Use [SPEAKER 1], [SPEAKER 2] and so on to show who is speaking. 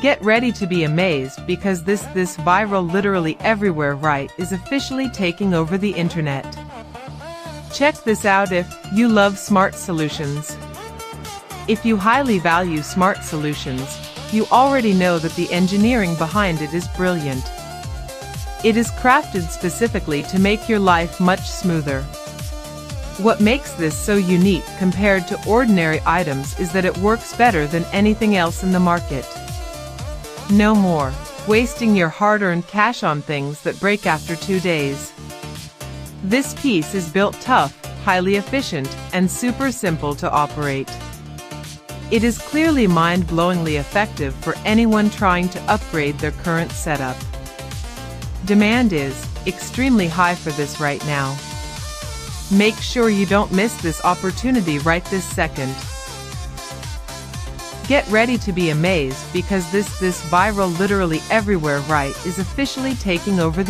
[SPEAKER 1] Get ready to be amazed because this viral literally everywhere right is officially taking over the internet. Check this out if you love smart solutions. If you highly value smart solutions, you already know that the engineering behind it is brilliant. It is crafted specifically to make your life much smoother. What makes this so unique compared to ordinary items is that it works better than anything else in the market. No more wasting your hard-earned cash on things that break after 2 days. This piece is built tough, highly efficient, and super simple to operate. It is clearly mind-blowingly effective for anyone trying to upgrade their current setup. Demand is extremely high for this right now. Make sure you don't miss this opportunity right this second. Get ready to be amazed because this viral literally everywhere right is officially taking over the